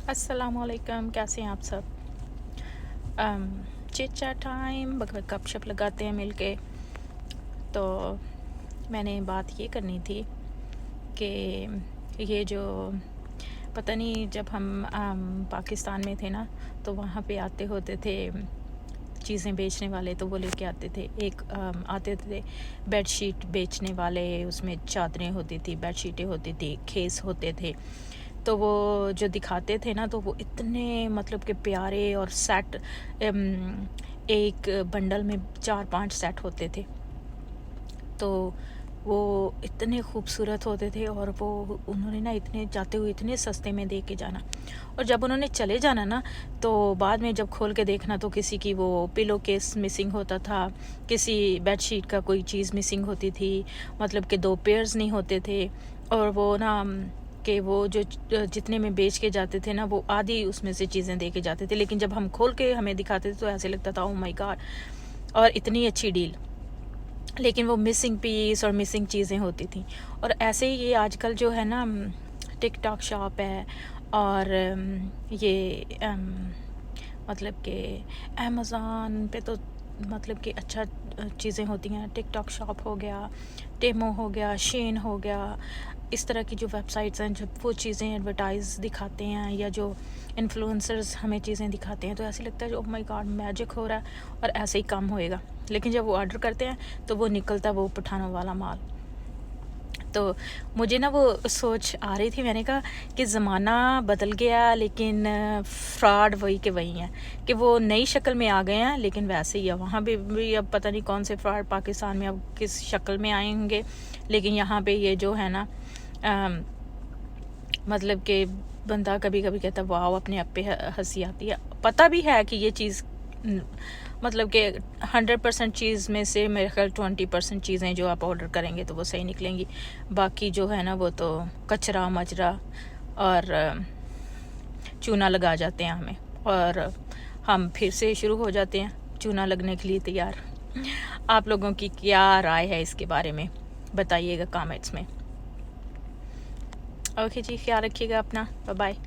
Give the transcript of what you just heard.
अस्सलामुअलैकुम, कैसे हैं आप सब। चिट चैट टाइम, गपशप लगाते हैं मिलके। तो मैंने बात ये करनी थी कि ये जो पता नहीं, जब हम पाकिस्तान में थे ना, तो वहाँ पे आते होते थे चीज़ें बेचने वाले, तो वो लेके आते थे आते थे बेडशीट बेचने वाले। उसमें चादरें होती थी, बेडशीटें होती थी, खेस होते थे। तो वो जो दिखाते थे ना, तो वो इतने मतलब कि प्यारे और सेट, एक बंडल में 4-5 सेट होते थे। तो वो इतने खूबसूरत होते थे, और वो उन्होंने ना इतने जाते हुए इतने सस्ते में दे के जाना, और जब उन्होंने चले जाना ना, तो बाद में जब खोल के देखना तो किसी की वो पिलो केस मिसिंग होता था, किसी बेडशीट का कोई चीज़ मिसिंग होती थी, मतलब कि 2 पेयर्स नहीं होते थे। और वो ना कि वो जो जितने में बेच के जाते थे ना, वो आधी उसमें से चीज़ें दे के जाते थे, लेकिन जब हम खोल के हमें दिखाते थे तो ऐसे लगता था ओह माय गॉड, और इतनी अच्छी डील। लेकिन वो मिसिंग पीस और मिसिंग चीज़ें होती थी। और ऐसे ही ये आजकल जो है ना, टिकटॉक शॉप है, और ये मतलब कि अमेज़ॉन पे तो मतलब कि अच्छा चीज़ें होती हैं। टिकटॉक शॉप हो गया, टेमो हो गया, शेन हो गया, इस तरह की जो वेबसाइट्स हैं, जब वो चीज़ें एडवर्टाइज़ दिखाते हैं, या जो इन्फ्लुएंसर्स हमें चीज़ें दिखाते हैं, तो ऐसे लगता है जो ओह माय गॉड मैजिक हो रहा है और ऐसे ही काम होएगा। लेकिन जब वो ऑर्डर करते हैं तो वो निकलता वो पठानों वाला माल। तो मुझे ना वो सोच आ रही थी, मैंने कहा कि ज़माना बदल गया, लेकिन फ्रॉड वही के वही हैं, कि वो नई शक्ल में आ गए हैं, लेकिन वैसे ही है वहाँ भी अब पता नहीं कौन से फ्रॉड पाकिस्तान में अब किस शक्ल में आए होंगे। लेकिन यहाँ पे ये जो है ना, मतलब कि बंदा कभी कभी कहता वाह, अपने आप पे हंसी आती है। पता भी है कि ये चीज़ मतलब कि 100% चीज़ में से मेरे ख्याल 20% चीज़ें जो आप ऑर्डर करेंगे तो वो सही निकलेंगी। बाकी जो है ना, वो तो कचरा मचरा और चूना लगा जाते हैं हमें, और हम फिर से शुरू हो जाते हैं चूना लगने के लिए तैयार। आप लोगों की क्या राय है इसके बारे में, बताइएगा कमेंट्स में। ओके जी, ख्याल रखिएगा अपना, बाय बाय।